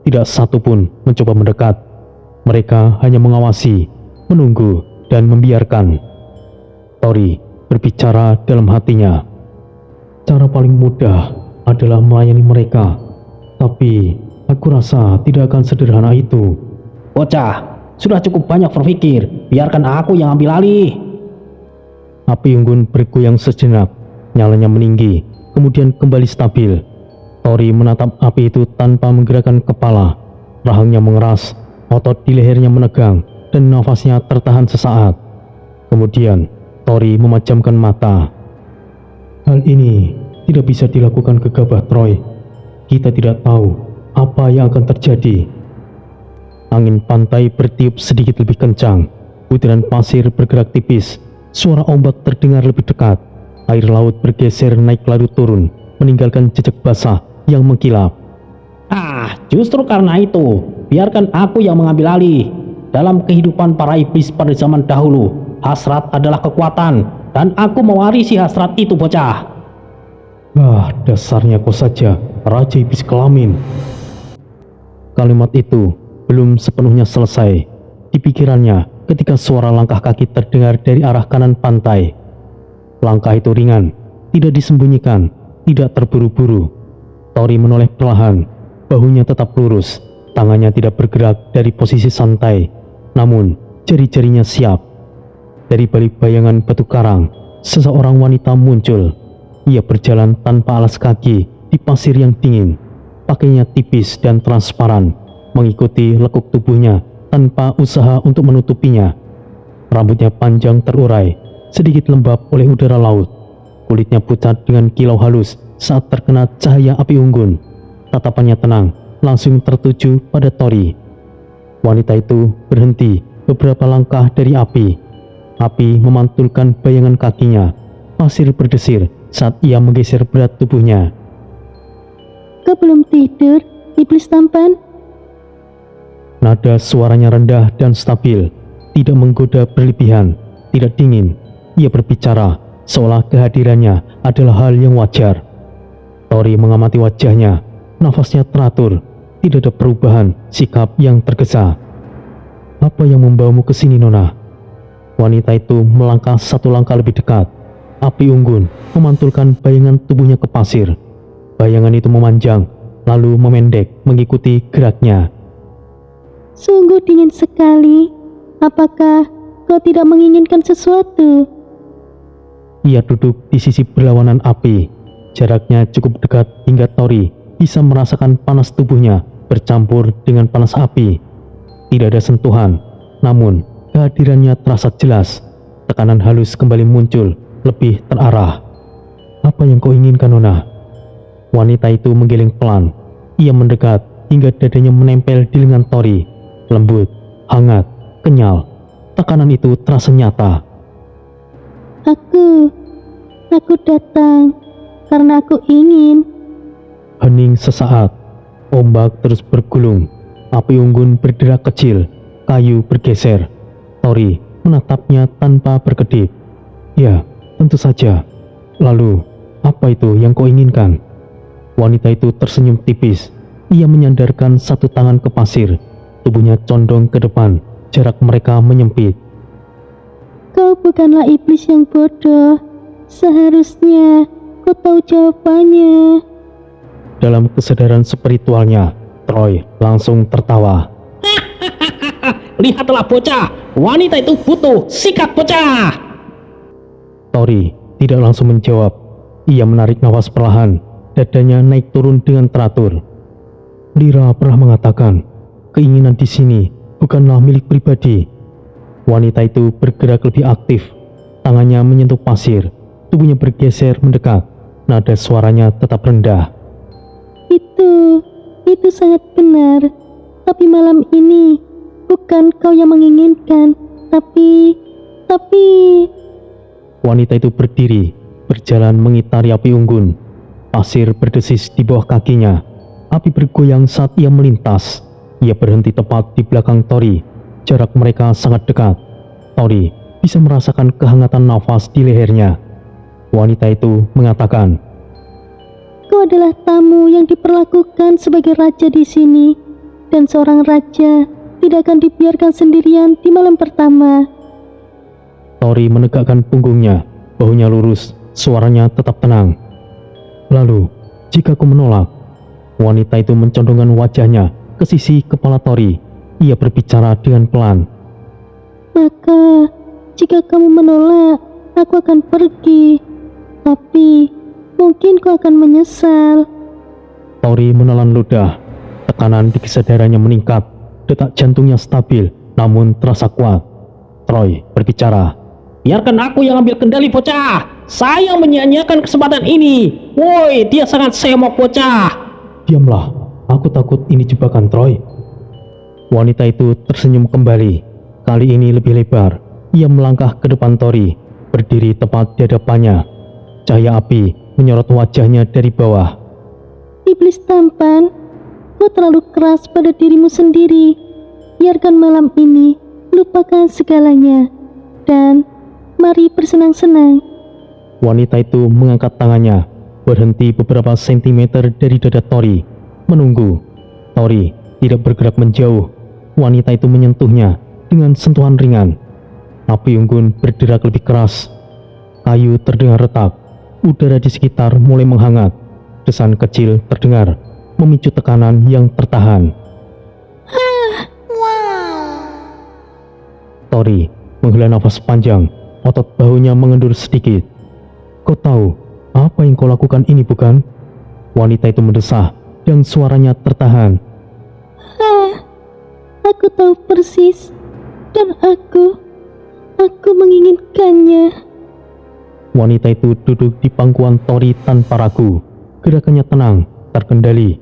Tidak satu pun mencoba mendekat. Mereka hanya mengawasi, menunggu, dan membiarkan. Tori berbicara dalam hatinya. Cara paling mudah adalah melayani mereka, tapi aku rasa tidak akan sederhana itu. Bocah, sudah cukup banyak berpikir, biarkan aku yang ambil alih. Api unggun bergoyang sejenak, nyalanya meninggi, kemudian kembali stabil. Tori menatap api itu tanpa menggerakkan kepala. Rahangnya mengeras, otot di lehernya menegang, dan nafasnya tertahan sesaat. Kemudian Tori memejamkan mata. Hal ini tidak bisa dilakukan gegabah, Troy. Kita tidak tahu apa yang akan terjadi. Angin pantai bertiup sedikit lebih kencang. Butiran pasir bergerak tipis. Suara ombak terdengar lebih dekat. Air laut bergeser naik lalu turun, meninggalkan jejak basah yang mengkilap. Justru karena itu, biarkan aku yang mengambil alih. Dalam kehidupan para iblis pada zaman dahulu, hasrat adalah kekuatan, dan aku mewarisi hasrat itu, bocah. Dasarnya kau saja, Raja Iblis Kelamin. Kalimat itu belum sepenuhnya selesai di pikirannya ketika suara langkah kaki terdengar dari arah kanan pantai. Langkah itu ringan, tidak disembunyikan, tidak terburu-buru. Tori menoleh perlahan, bahunya tetap lurus, tangannya tidak bergerak dari posisi santai, namun jari-jarinya siap. Dari balik bayangan batu karang, seseorang wanita muncul. Ia berjalan tanpa alas kaki di pasir yang dingin. Pakainya tipis dan transparan, mengikuti lekuk tubuhnya tanpa usaha untuk menutupinya. Rambutnya panjang terurai, sedikit lembab oleh udara laut. Kulitnya pucat dengan kilau halus saat terkena cahaya api unggun. Tatapannya tenang, langsung tertuju pada Tori. Wanita itu berhenti beberapa langkah dari api. Api memantulkan bayangan kakinya. Pasir berdesir saat ia menggeser berat tubuhnya. Kau belum tidur, iblis tampan? Nada suaranya rendah dan stabil, tidak menggoda berlebihan, tidak dingin. Ia berbicara seolah kehadirannya adalah hal yang wajar. Tori mengamati wajahnya, nafasnya teratur, tidak ada perubahan sikap yang tergesa. Apa yang membawamu ke sini, Nona? Wanita itu melangkah satu langkah lebih dekat. Api unggun memantulkan bayangan tubuhnya ke pasir. Bayangan itu memanjang, lalu memendek mengikuti geraknya. Sungguh dingin sekali. Apakah kau tidak menginginkan sesuatu? Ia duduk di sisi berlawanan api. Jaraknya cukup dekat hingga Tori bisa merasakan panas tubuhnya bercampur dengan panas api. Tidak ada sentuhan, namun kehadirannya terasa jelas. Tekanan halus kembali muncul, lebih terarah. Apa yang kau inginkan, Nona? Wanita itu menggiling pelan. Ia mendekat hingga dadanya menempel di lengan Tori. Lembut, hangat, kenyal. Tekanan itu terasa nyata. Aku datang karena aku ingin. Hening sesaat. Ombak terus bergulung. Api unggun berderak kecil. Kayu bergeser. Tori menatapnya tanpa berkedip. Ya, tentu saja. Lalu, apa itu yang kau inginkan? Wanita itu tersenyum tipis. Ia menyandarkan satu tangan ke pasir. Tubuhnya condong ke depan. Jarak mereka menyempit. Kau bukanlah iblis yang bodoh. Seharusnya kau tahu jawabannya. Dalam kesadaran spiritualnya, Troy langsung tertawa. Lihatlah bocah, wanita itu butuh sikat bocah. Tori tidak langsung menjawab. Ia menarik nafas perlahan. Dadanya naik turun dengan teratur. Lira pernah mengatakan, keinginan di sini bukanlah milik pribadi. Wanita itu bergerak lebih aktif. Tangannya menyentuh pasir. Tubuhnya bergeser mendekat. Nada suaranya tetap rendah. Itu sangat benar. Tapi malam ini bukan kau yang menginginkan, tapi Wanita itu berdiri, berjalan mengitari api unggun. Pasir berdesis di bawah kakinya. Api bergoyang saat ia melintas. Ia berhenti tepat di belakang Tori. Jarak mereka sangat dekat. Tori bisa merasakan kehangatan nafas di lehernya. Wanita itu mengatakan, kau adalah tamu yang diperlakukan sebagai raja di sini, dan seorang raja tidak akan dibiarkan sendirian di malam pertama. Tori menegakkan punggungnya, bahunya lurus, suaranya tetap tenang. Lalu, jika aku menolak, wanita itu mencondongkan wajahnya ke sisi kepala Tori. Ia berbicara dengan pelan. Maka, jika kamu menolak, aku akan pergi. Tapi, mungkin kau akan menyesal. Tori menelan ludah. Tekanan di kesadarannya meningkat. Detak jantungnya stabil, namun terasa kuat. Troy berbicara. Biarkan aku yang ambil kendali bocah. Saya menyia-nyiakan kesempatan ini. Woi, dia sangat semok bocah. Diamlah, aku takut ini jebakan Troy. Wanita itu tersenyum kembali. Kali ini lebih lebar. Ia melangkah ke depan Tori, berdiri tepat di hadapannya. Cahaya api menyorot wajahnya dari bawah. Iblis tampan, kau terlalu keras pada dirimu sendiri. Biarkan malam ini lupakan segalanya, dan mari bersenang-senang. Wanita itu mengangkat tangannya, berhenti beberapa sentimeter dari dada Tori, menunggu. Tori tidak bergerak menjauh. Wanita itu menyentuhnya dengan sentuhan ringan. Api unggun berderak lebih keras. Kayu terdengar retak. Udara di sekitar mulai menghangat. Desan kecil terdengar, memicu tekanan yang tertahan. Tori menghela nafas panjang. Otot bahunya mengendur sedikit. Kau tahu apa yang kau lakukan ini, bukan? Wanita itu mendesah dan suaranya tertahan. Aku tahu persis, dan aku menginginkannya. Wanita itu duduk di pangkuan Tori tanpa ragu. Gerakannya tenang, terkendali.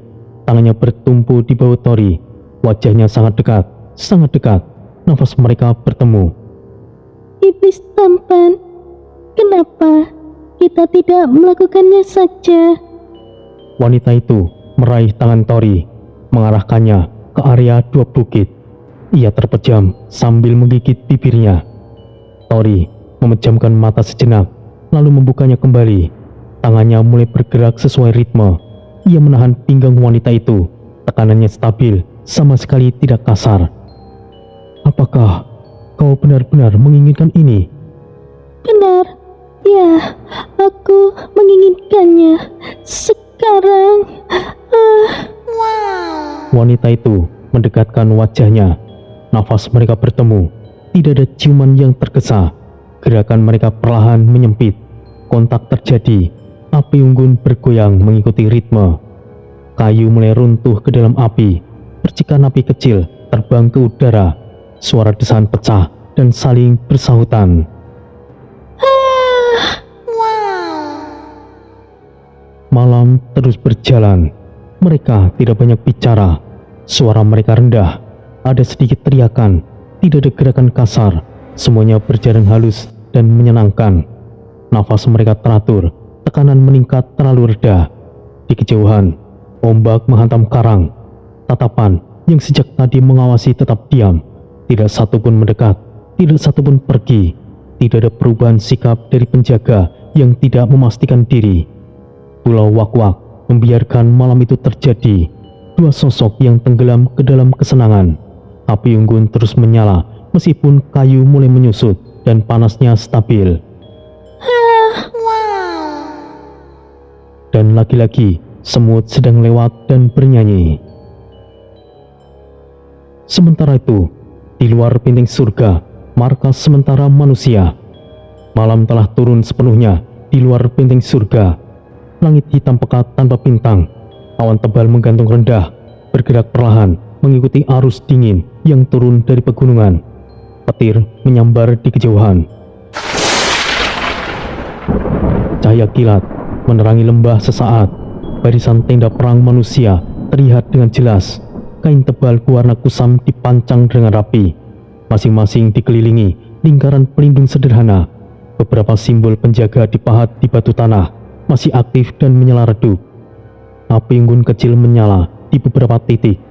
Tangannya bertumpu di bahu Tori. Wajahnya sangat dekat, sangat dekat. Nafas mereka bertemu. Iblis tampan, kenapa kita tidak melakukannya saja? Wanita itu meraih tangan Tori, mengarahkannya ke area dua bukit. Ia terpejam sambil menggigit bibirnya. Tori memejamkan mata sejenak, lalu membukanya kembali. Tangannya mulai bergerak sesuai ritme. Ia menahan pinggang wanita itu. Tekanannya stabil, sama sekali tidak kasar. Apakah kau benar-benar menginginkan ini? Benar, ya, aku menginginkannya sekarang. Wanita itu mendekatkan wajahnya. Nafas mereka bertemu. Tidak ada ciuman yang tergesa. Gerakan mereka perlahan menyempit. kontak terjadi. Api unggun bergoyang mengikuti ritme. Kayu mulai runtuh ke dalam api. Percikan api kecil terbang ke udara. Suara desahan pecah dan saling bersahutan. Malam terus berjalan. Mereka tidak banyak bicara. Suara mereka rendah. Ada sedikit teriakan. Tidak ada gerakan kasar. Semuanya berjalan halus dan menyenangkan. Nafas mereka teratur. Tekanan meningkat terlalu reda. Di kejauhan, ombak menghantam karang. Tatapan yang sejak tadi mengawasi tetap diam. Tidak satupun mendekat, tidak satupun pergi. Tidak ada perubahan sikap dari penjaga yang tidak memastikan diri. Pulau Wak-Wak membiarkan malam itu terjadi. Dua sosok yang tenggelam ke dalam kesenangan. Api unggun terus menyala meskipun kayu mulai menyusut dan panasnya stabil. Dan lagi-lagi semut sedang lewat dan bernyanyi. Sementara itu, di luar pintu surga, markas sementara manusia. Malam telah turun sepenuhnya di luar pintu surga. Langit hitam pekat tanpa bintang. Awan tebal menggantung rendah, bergerak perlahan mengikuti arus dingin yang turun dari pegunungan. Petir menyambar di kejauhan. Cahaya kilat menerangi lembah sesaat. Barisan tenda perang manusia terlihat dengan jelas. Kain tebal berwarna kusam dipancang dengan rapi. Masing-masing dikelilingi lingkaran pelindung sederhana. Beberapa simbol penjaga dipahat di batu tanah masih aktif dan menyala redup. Api unggun kecil menyala di beberapa titik.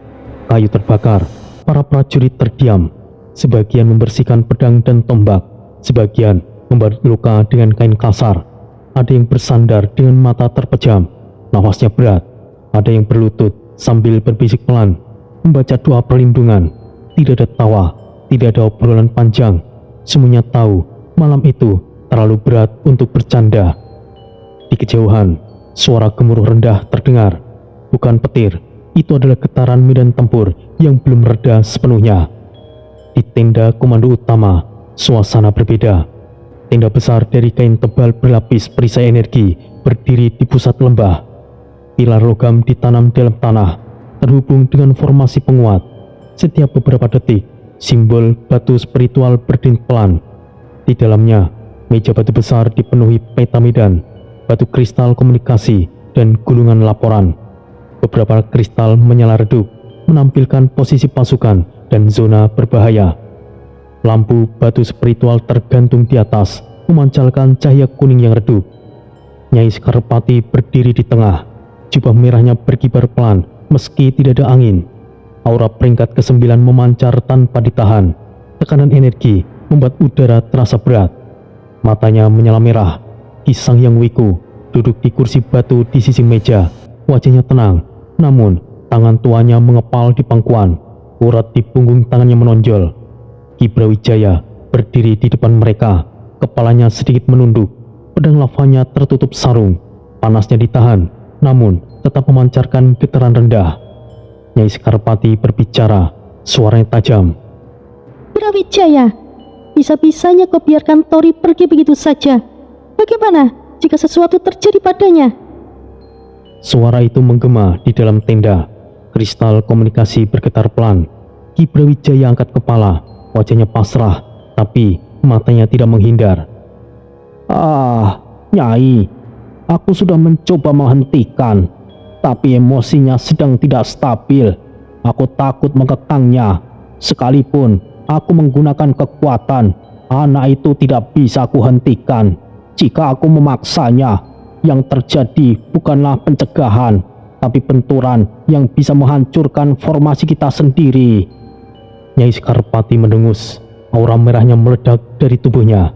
Kayu terbakar. Para prajurit terdiam. Sebagian membersihkan pedang dan tombak. Sebagian membalut luka dengan kain kasar. Ada yang bersandar dengan mata terpejam. Nafasnya berat. Ada yang berlutut sambil berbisik pelan, membaca doa perlindungan. Tidak ada tawa, tidak ada obrolan panjang. Semuanya tahu malam itu terlalu berat untuk bercanda. Di kejauhan, suara gemuruh rendah terdengar. Bukan petir, itu adalah getaran medan tempur yang belum reda sepenuhnya. Di tenda komando utama, suasana berbeda. Tenda besar dari kain tebal berlapis perisai energi berdiri di pusat lembah. Pilar logam ditanam dalam tanah, terhubung dengan formasi penguat. Setiap beberapa detik, simbol batu spiritual berdentang pelan. Di dalamnya, meja batu besar dipenuhi peta medan, batu kristal komunikasi, dan gulungan laporan. Beberapa kristal menyala redup, menampilkan posisi pasukan dan zona berbahaya. Lampu batu spiritual tergantung di atas, memancarkan cahaya kuning yang redup. Nyai Sekarpati berdiri di tengah, jubah merahnya berkibar pelan meski tidak ada angin. Aura peringkat ke-9 memancar tanpa ditahan. Tekanan energi membuat udara terasa berat. Matanya menyala merah. Ki Sang-Hyang Wiku duduk di kursi batu di sisi meja. Wajahnya tenang, namun tangan tuanya mengepal di pangkuan. Urat di punggung tangannya menonjol. Ki Brawijaya berdiri di depan mereka, kepalanya sedikit menunduk, pedang lavanya tertutup sarung, panasnya ditahan, namun tetap memancarkan getaran rendah. Nyai Sekarpati berbicara, suaranya tajam. Brawijaya, bisa-bisanya kau biarkan Tori pergi begitu saja. Bagaimana jika sesuatu terjadi padanya? Suara itu menggema di dalam tenda. Kristal komunikasi bergetar pelan. Ki Brawijaya angkat kepala. Wajahnya pasrah, tapi matanya tidak menghindar. Nyai, aku sudah mencoba menghentikan, tapi emosinya sedang tidak stabil. Aku takut mengekangnya. Sekalipun aku menggunakan kekuatan, anak itu tidak bisa aku hentikan. Jika aku memaksanya, yang terjadi bukanlah pencegahan, tapi benturan yang bisa menghancurkan formasi kita sendiri. Nyai Sekarpati mendengus, aura merahnya meledak dari tubuhnya.